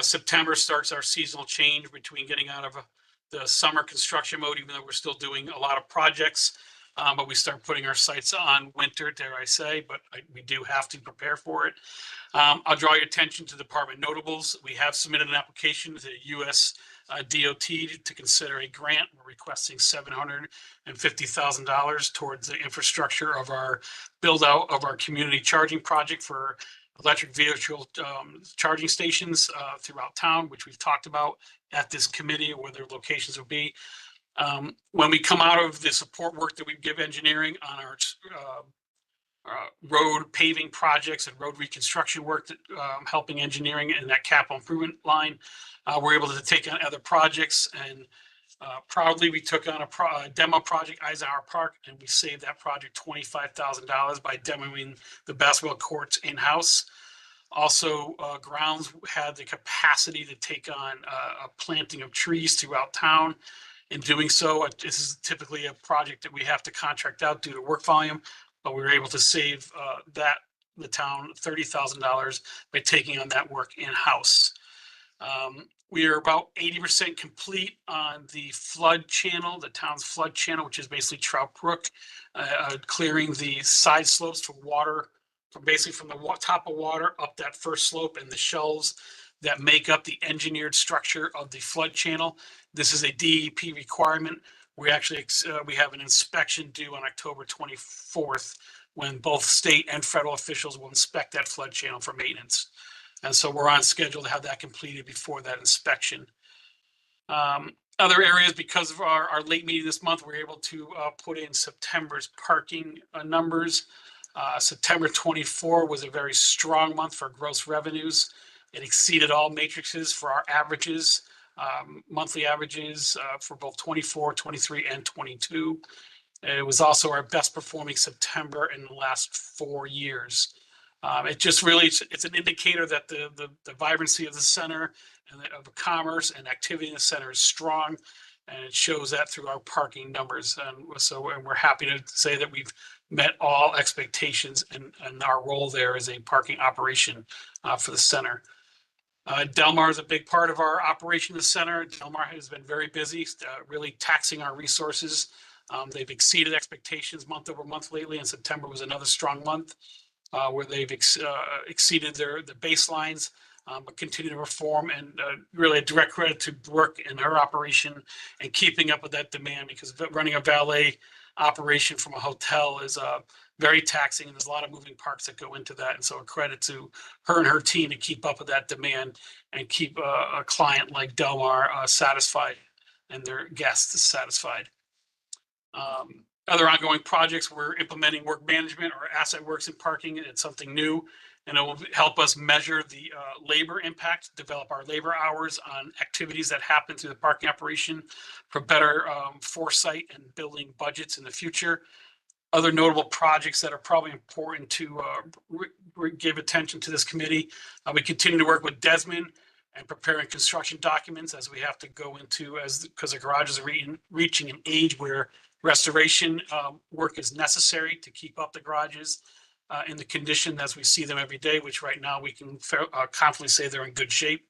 September starts our seasonal change between getting out of the summer construction mode, even though we're still doing a lot of projects. But we start putting our sights on winter, dare I say, but we do have to prepare for it. I'll draw your attention to department notables. We have submitted an application to the U.S. DOT to consider a grant. We're requesting $750,000 towards the infrastructure of our build out of our community charging project for electric vehicle charging stations throughout town, which we've talked about at this committee, where their locations will be. When we come out of the support work that we give engineering on our road paving projects and road reconstruction work, that helping engineering in that capital improvement line, we're able to take on other projects. And proudly, we took on a demo project, Eisenhower Park, and we saved that project $25,000 by demoing the basketball courts in-house. Also, grounds had the capacity to take on a planting of trees throughout town. In doing so, this is typically a project that we have to contract out due to work volume, but we were able to save the town $30,000 by taking on that work in-house. We are about 80% complete on the flood channel, the town's flood channel, which is basically Trout Brook, clearing the side slopes for water, from the top of water up that first slope, and the shelves that make up the engineered structure of the flood channel. This is a DEP requirement. We actually we have an inspection due on October 24th, when both state and federal officials will inspect that flood channel for maintenance. And so we're on schedule to have that completed before that inspection. Other areas, because of our late meeting this month, we're able to put in September's parking numbers. September 24 was a very strong month for gross revenues. It exceeded all matrices for our averages, monthly averages for both 24, 23, and 22. It was also our best performing September in the last 4 years. It just really, it's an indicator that the vibrancy of the center and of commerce and activity in the center is strong, and it shows that through our parking numbers. And we're happy to say that we've met all expectations and our role there as a parking operation for the center. Delmar is a big part of our operation in the center. Delmar has been very busy, really taxing our resources. They've exceeded expectations month over month lately, and September was another strong month where they've exceeded the baselines, but continue to perform. And really a direct credit to Brooke and her operation and keeping up with that demand, because running a valet operation from a hotel is very taxing, and there's a lot of moving parts that go into that. And so a credit to her and her team to keep up with that demand and keep a client like Delmar satisfied and their guests satisfied. Other ongoing projects, we're implementing work management or asset works in parking. It's something new, and it will help us measure the labor impact, develop our labor hours on activities that happen through the parking operation for better foresight and building budgets in the future. Other notable projects that are probably important to give attention to this committee. We continue to work with Desmond and preparing construction documents as we have to go into, because the garages are reaching an age where restoration work is necessary to keep up the garages in the condition as we see them every day, which right now we can confidently say they're in good shape.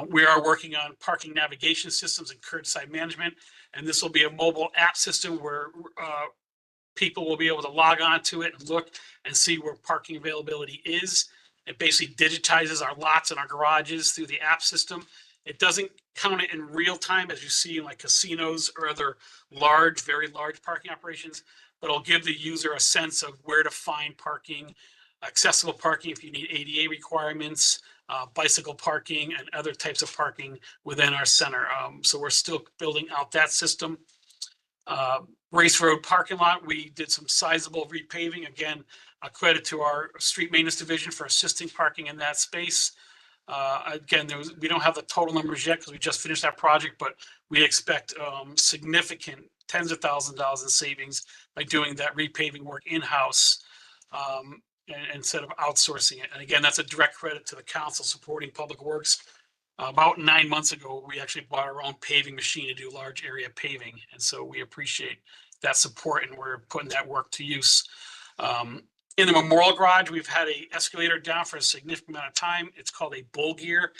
We are working on parking navigation systems and curbside management, and this will be a mobile app system where people will be able to log on to it and look and see where parking availability is. It basically digitizes our lots and our garages through the app system. It doesn't count it in real time as you see in like casinos or other large, very large parking operations, but it'll give the user a sense of where to find parking, accessible parking if you need ADA requirements, bicycle parking, and other types of parking within our center. So we're still building out that system. Race Road parking lot, we did some sizable repaving. Again, a credit to our street maintenance division for assisting parking in that space. Again, we don't have the total numbers yet because we just finished that project, but we expect significant tens of thousands of dollars in savings by doing that repaving work in-house instead of outsourcing it. And again, that's a direct credit to the council supporting Public Works. About 9 months ago, we actually bought our own paving machine to do large area paving. And so we appreciate that support, and we're putting that work to use. In the Memorial Garage, we've had a escalator down for a significant amount of time. It's called a bull gear,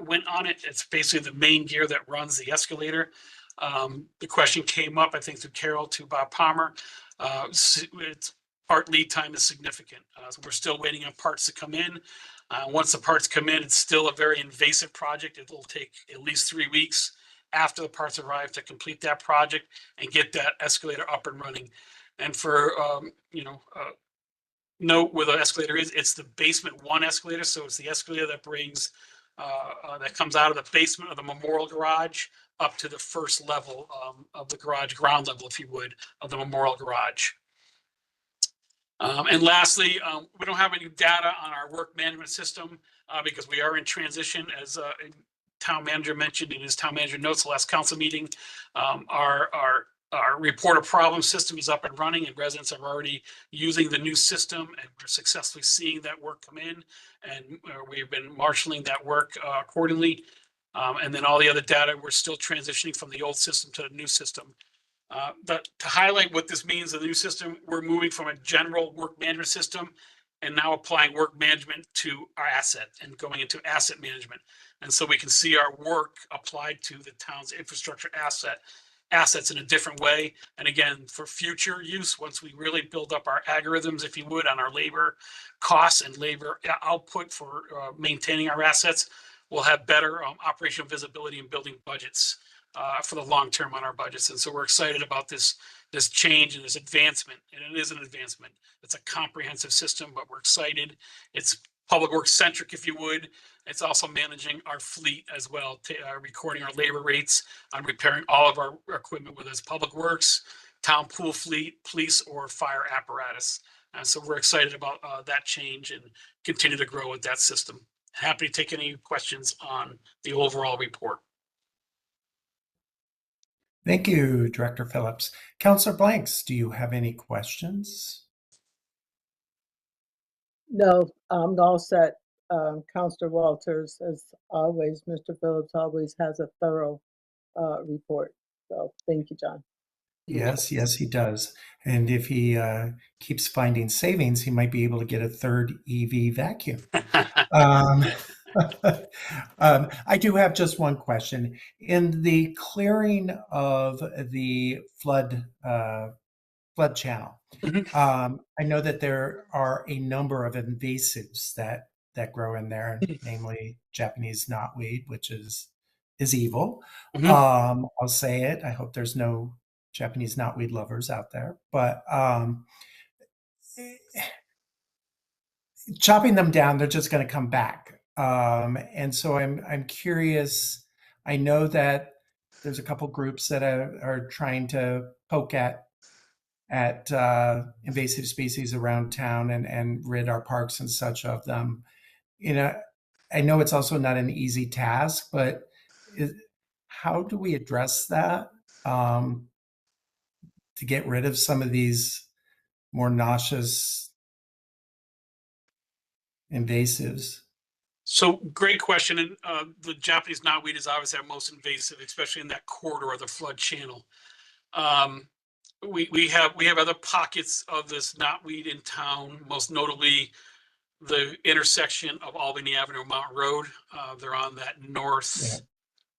went on it. It's basically the main gear that runs the escalator. The question came up, I think, through Carol to Bob Palmer. It's part lead time is significant. So we're still waiting on parts to come in. Once the parts come in, it's still a very invasive project. It will take at least 3 weeks after the parts arrive to complete that project and get that escalator up and running. And for, note where the escalator is, it's the basement 1 escalator. So it's the escalator that brings, that comes out of the basement of the Memorial Garage up to the first level of the garage, ground level, if you would, of the Memorial Garage. And lastly, we don't have any data on our work management system because we are in transition, as town manager mentioned in his town manager notes the last council meeting. Our report of problem system is up and running, and residents are already using the new system, and we're successfully seeing that work come in, and we've been marshaling that work accordingly. And then all the other data, we're still transitioning from the old system to the new system. But to highlight what this means, the new system, we're moving from a general work management system and now applying work management to our asset and going into asset management. And so we can see our work applied to the town's infrastructure assets in a different way. And again, for future use, once we really build up our algorithms, if you would, on our labor costs and labor output for maintaining our assets, we'll have better operational visibility and building budgets for the long term on our budgets. And so we're excited about this change and this advancement. And it is an advancement. It's a comprehensive system, but we're excited. It's Public Works centric, if you would. It's also managing our fleet as well, recording our labor rates on repairing all of our equipment, whether it's Public Works, town pool fleet, police, or fire apparatus. And so we're excited about that change and continue to grow with that system. Happy to take any questions on the overall report. Thank you, Director Phillips. Councilor Blanks, do you have any questions? No, I'm all set. Councilor Walters, as always, Mr. Phillips always has a thorough report. So thank you, John. Yes, he does. And if he keeps finding savings, he might be able to get a third EV vacuum. I do have just one question. In the clearing of the flood channel, I know that there are a number of invasives that grow in there, namely Japanese knotweed, which is evil. I'll say it. I hope there's no Japanese knotweed lovers out there, but chopping them down, they're just going to come back. And so I'm curious. I know that there's a couple groups that are trying to poke at at invasive species around town and rid our parks and such of them. I know it's also not an easy task, but how do we address that to get rid of some of these more nauseous invasives? So great question. And the Japanese knotweed is obviously our most invasive, especially in that corridor of the flood channel. We have other pockets of this knotweed in town, most notably the intersection of Albany Avenue and Mountain Road. They're on that north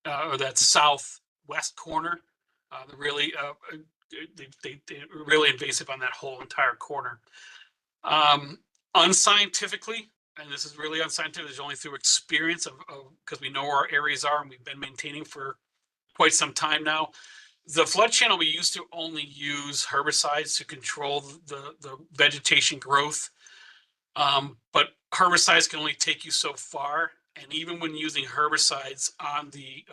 or that southwest corner. They're really they're really invasive on that whole entire corner. Unscientifically, and this is really unscientific, it's only through experience of because we know where our areas are and we've been maintaining for quite some time now. The flood channel, we used to only use herbicides to control the vegetation growth. But herbicides can only take you so far. And even when using herbicides on the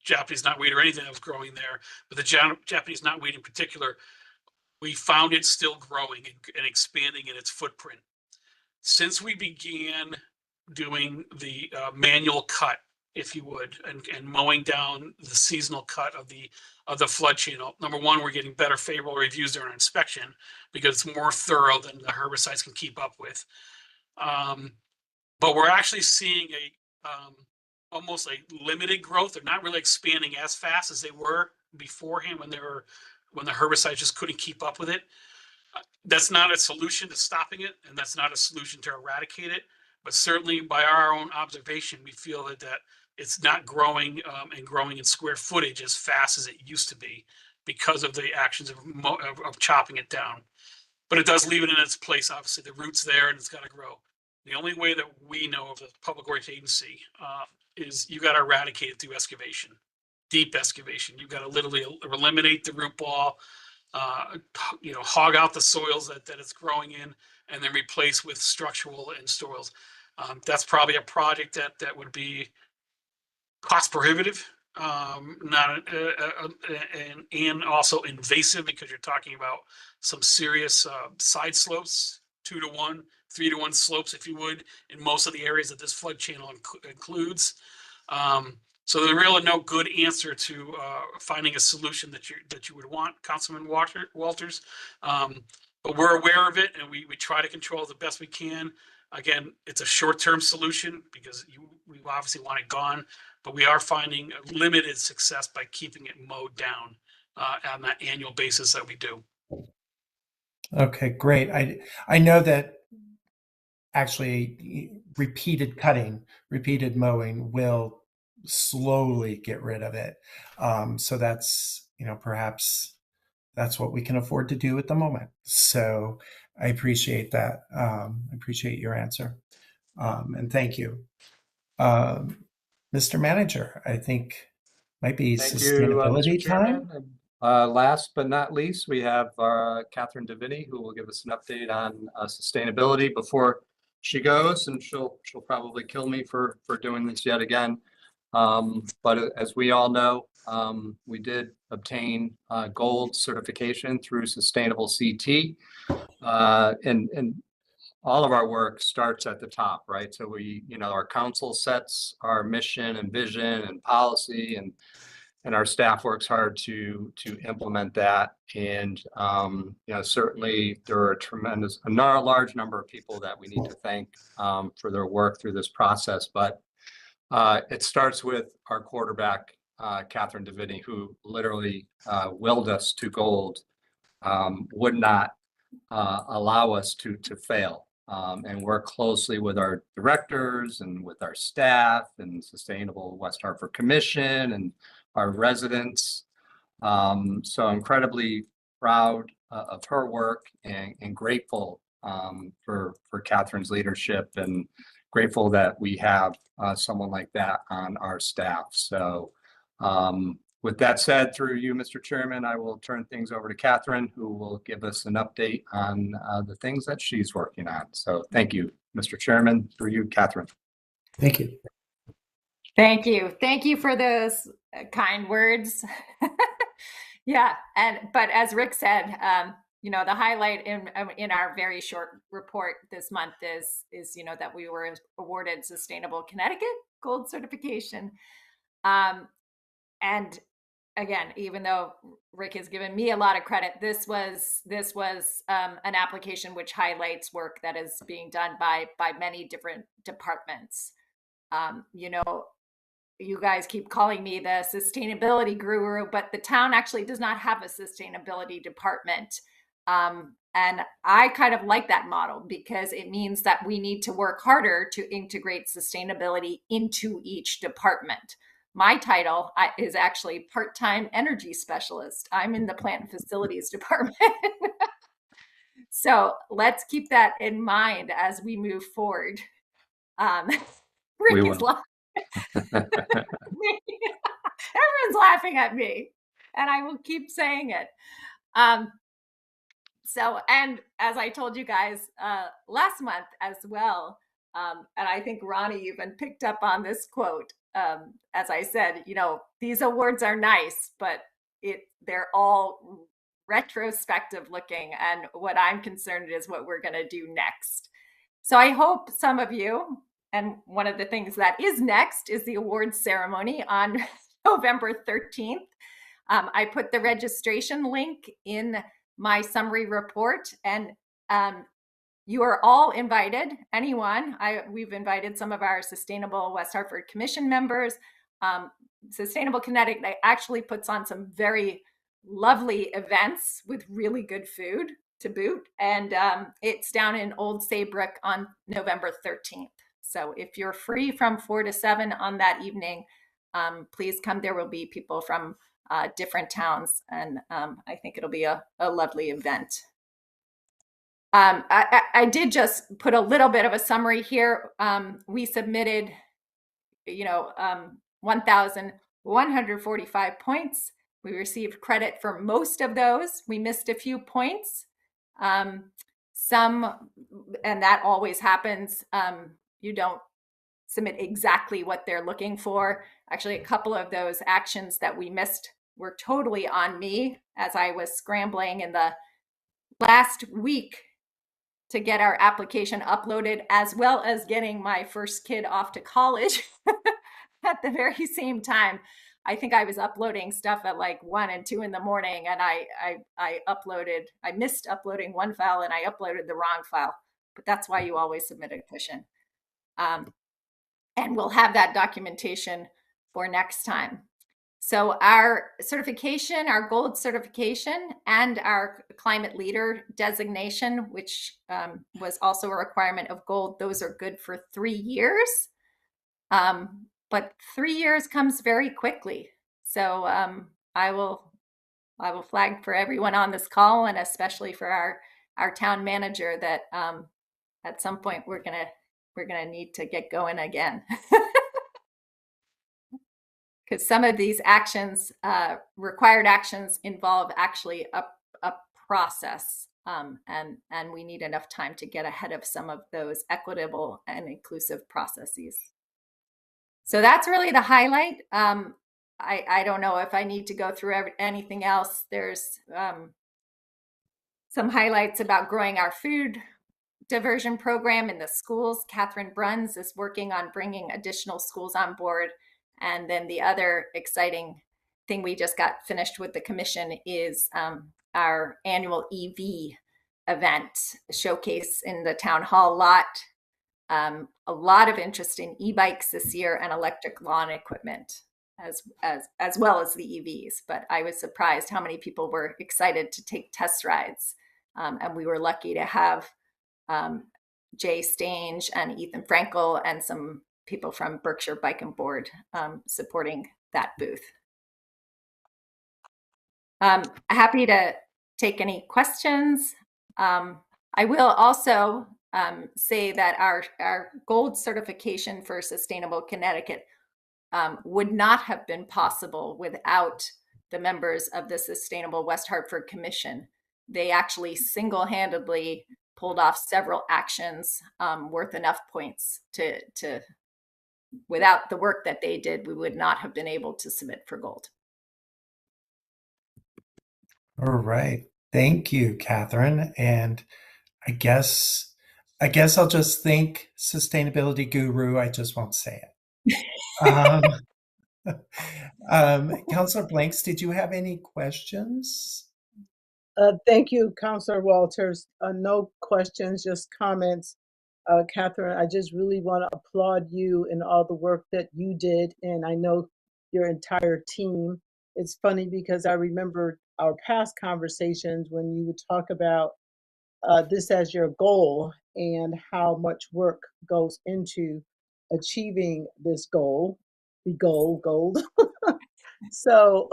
Japanese knotweed or anything that was growing there, but the Japanese knotweed in particular, we found it still growing and expanding in its footprint. Since we began doing the manual cut, if you would, and mowing down the seasonal cut of the flood channel, number one, we're getting better favorable reviews during inspection because it's more thorough than the herbicides can keep up with. But we're actually seeing almost a limited growth. They're not really expanding as fast as they were beforehand when the herbicides just couldn't keep up with it. That's not a solution to stopping it, and that's not a solution to eradicate it. But certainly, by our own observation, we feel that it's not growing and growing in square footage as fast as it used to be because of the actions of chopping it down. But it does leave it in its place. Obviously, the root's there and it's got to grow. The only way that we know of the Public Works Agency is you got to eradicate it through excavation, deep excavation. You got to literally eliminate the root ball, hog out the soils that it's growing in, and then replace with structural and soils. That's probably a project that would be cost prohibitive, and also invasive because you're talking about some serious side slopes, 2-to-1, 3-to-1 slopes, if you would, in most of the areas that this flood channel includes. So there's really no good answer to finding a solution that you would want, Councilman Walters. But we're aware of it, and we try to control it the best we can. Again, it's a short-term solution because we obviously want it gone, but we are finding a limited success by keeping it mowed down on that annual basis that we do. Okay, great. I know that actually repeated cutting, repeated mowing will slowly get rid of it. So that's, perhaps that's what we can afford to do at the moment. So I appreciate that. I appreciate your answer. And thank you. Mr. Manager, I think might be Thank you, sustainability Mr. Chairman. time. Last but not least, we have Catherine Deviney, who will give us an update on sustainability before she goes, and she'll probably kill me for doing this yet again. But as we all know, we did obtain gold certification through Sustainable CT, and all of our work starts at the top, right? So our council sets our mission and vision and policy, and our staff works hard to implement that. And certainly there are a large number of people that we need to thank for their work through this process. But it starts with our quarterback, Catherine Deviney, who literally willed us to gold, would not allow us to fail, and work closely with our directors and with our staff and Sustainable West Hartford Commission and our residents. So incredibly proud of her work and grateful for Catherine's leadership, and grateful that we have someone like that on our staff. So with that said, through you, Mr. Chairman, I will turn things over to Catherine, who will give us an update on the things that she's working on. So thank you, Mr. Chairman, through you, Catherine. Thank you. Thank you. Thank you for those kind words. Yeah. But as Rick said, the highlight in our very short report this month is that we were awarded Sustainable Connecticut Gold certification. And again, even though Rick has given me a lot of credit, this was an application which highlights work that is being done by many different departments. You guys keep calling me the sustainability guru, but the town actually does not have a sustainability department. And I kind of like that model because it means that we need to work harder to integrate sustainability into each department. My title is actually part-time energy specialist. I'm in the plant and facilities department. So let's keep that in mind as we move forward. Rick is laughing. Everyone's laughing at me, and I will keep saying it. So, and as I told you guys last month as well, and I think Ronnie even picked up on this quote. As I said, these awards are nice, but they're all retrospective looking, and what I'm concerned is what we're going to do next. So I hope some of you, and one of the things that is next is the awards ceremony on November 13th. I put the registration link in my summary report, and you are all invited. Anyone, we've invited some of our Sustainable West Hartford Commission members. Sustainable Connecticut actually puts on some very lovely events with really good food to boot, and it's down in Old Saybrook on November 13th. So if you're free from 4 to 7 on that evening, please come. There will be people from different towns, and I think it'll be a lovely event. I did just put a little bit of a summary here. We submitted, 1,145 points. We received credit for most of those. We missed a few points. Some, and that always happens. You don't submit exactly what they're looking for. Actually, a couple of those actions that we missed were totally on me as I was scrambling in the last week to get our application uploaded, as well as getting my first kid off to college at the very same time. I think I was uploading stuff at like 1 and 2 in the morning, and I missed uploading one file and I uploaded the wrong file. But that's why you always submit a cushion. And we'll have that documentation for next time. So our certification, our gold certification, and our climate leader designation, which was also a requirement of gold, those are good for 3 years. But 3 years comes very quickly. So I will flag for everyone on this call, and especially for our town manager, that at some point we're gonna need to get going again. Because some of these actions, required actions, involve actually a process, and we need enough time to get ahead of some of those equitable and inclusive processes. So that's really the highlight. I don't know if I need to go through anything else. There's some highlights about growing our food diversion program in the schools. Catherine Bruns is working on bringing additional schools on board. And then the other exciting thing we just got finished with the commission is our annual EV event showcase in the town hall lot. A lot of interest in e-bikes this year and electric lawn equipment, as well as the EVs. But I was surprised how many people were excited to take test rides. And we were lucky to have Jay Stange and Ethan Frankel and some people from Berkshire Bike and Board supporting that booth. Happy to take any questions. I will also say that our gold certification for Sustainable Connecticut would not have been possible without the members of the Sustainable West Hartford Commission. They actually single-handedly pulled off several actions worth enough points to without the work that they did, we would not have been able to submit for gold. All right. Thank you, Catherine. And I guess I'll just thank sustainability guru. I just won't say it. Councillor Blanks, did you have any questions? Thank you, Councillor Walters. No questions, just comments. Catherine, I just really want to applaud you and all the work that you did, and I know your entire team. It's funny because I remember our past conversations when you would talk about this as your goal and how much work goes into achieving this goal, the gold. So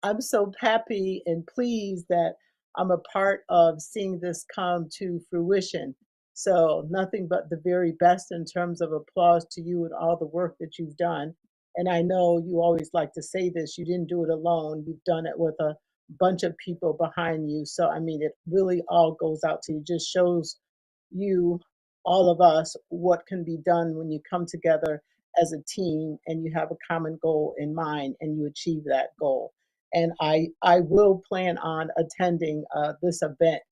I'm so happy and pleased that I'm a part of seeing this come to fruition. So nothing but the very best in terms of applause to you and all the work that you've done. And I know you always like to say this, you didn't do it alone. You've done it with a bunch of people behind you. So, I mean, it really all goes out to you, just shows you, all of us, what can be done when you come together as a team and you have a common goal in mind and you achieve that goal. And I will plan on attending this event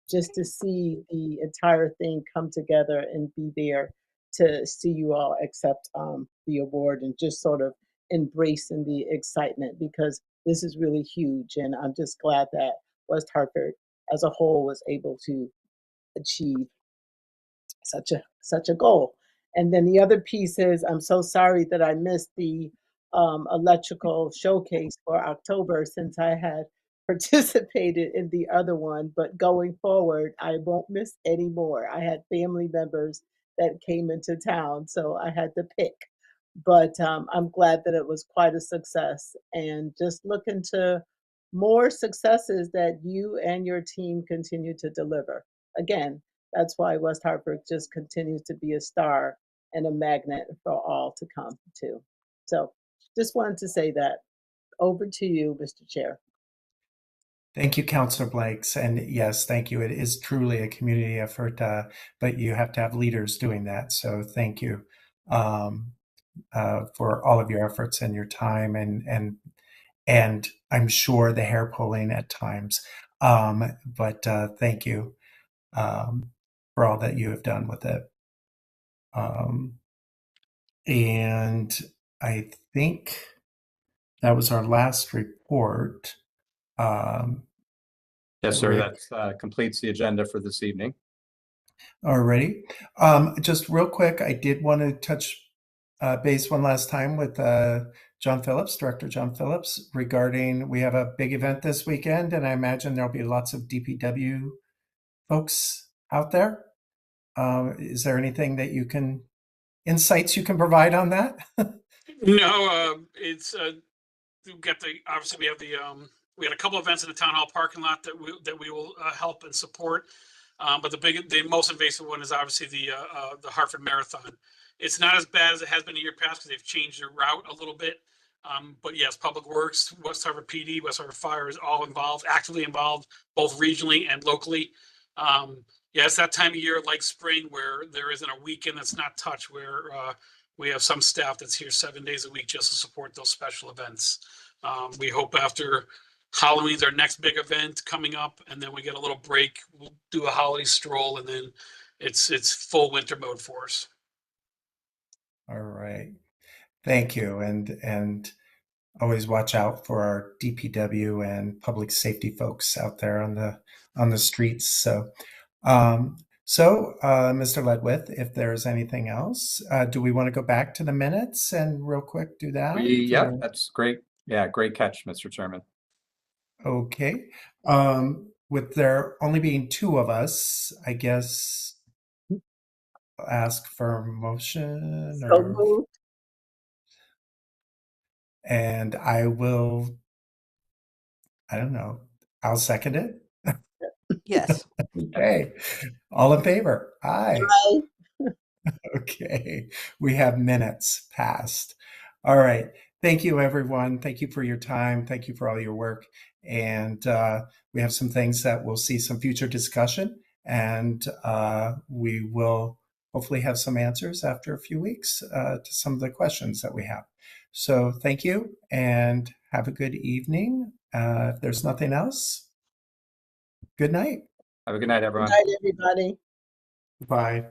just to see the entire thing come together and be there to see you all accept the award and just sort of embracing the excitement, because this is really huge. And I'm just glad that West Hartford as a whole was able to achieve such a goal. And then the other piece is, I'm so sorry that I missed the electrical showcase for October, since I had participated in the other one. But going forward, I won't miss any more. I had family members that came into town, so I had to pick. But I'm glad that it was quite a success, and just looking to more successes that you and your team continue to deliver. Again, that's why West Hartford just continues to be a star and a magnet for all to come to. So just wanted to say that. Over to you, Mr. Chair. Thank you, Councillor Blanks. And yes, thank you. It is truly a community effort, but you have to have leaders doing that. So thank you for all of your efforts and your time, and I'm sure the hair pulling at times. But thank you for all that you have done with it. And I think that was our last report. Yes, sir. Rick. That completes the agenda for this evening. Alrighty. Just real quick, I did want to touch base one last time with John Phillips, Director John Phillips, regarding, we have a big event this weekend, and I imagine there'll be lots of DPW folks out there. Is there anything that insights you can provide on that? No, it's we've got obviously we had a couple events in the town hall parking lot that we will help and support. But the most invasive one is obviously the Hartford Marathon. It's not as bad as it has been in year past because they've changed their route a little bit. But yes, Public Works, West Hartford PD, West Hartford Fire is all involved, actively involved, both regionally and locally. Yeah, it's that time of year, like spring, where there isn't a weekend that's not touched, where we have some staff that's here 7 days a week just to support those special events. We hope after Halloween's our next big event coming up, and then we get a little break. We'll do a holiday stroll, and then it's full winter mode for us. All right. Thank you. And always watch out for our DPW and public safety folks out there on the streets. So Mr. Ledwith, if there's anything else, do we want to go back to the minutes and real quick do that? Yeah, that's great. Yeah, great catch, Mr. Chairman. Okay. With there only being two of us, I guess I'll ask for a motion. So moved. And I don't know, I'll second it. Yes. Okay. All in favor? Aye. Aye. Okay. We have minutes passed. All right. Thank you, everyone. Thank you for your time. Thank you for all your work. And we have some things that we'll see some future discussion, and we will hopefully have some answers after a few weeks to some of the questions that we have. So thank you and have a good evening. If there's nothing else, Good night. Have a good night, Good everyone. night, everybody. Bye.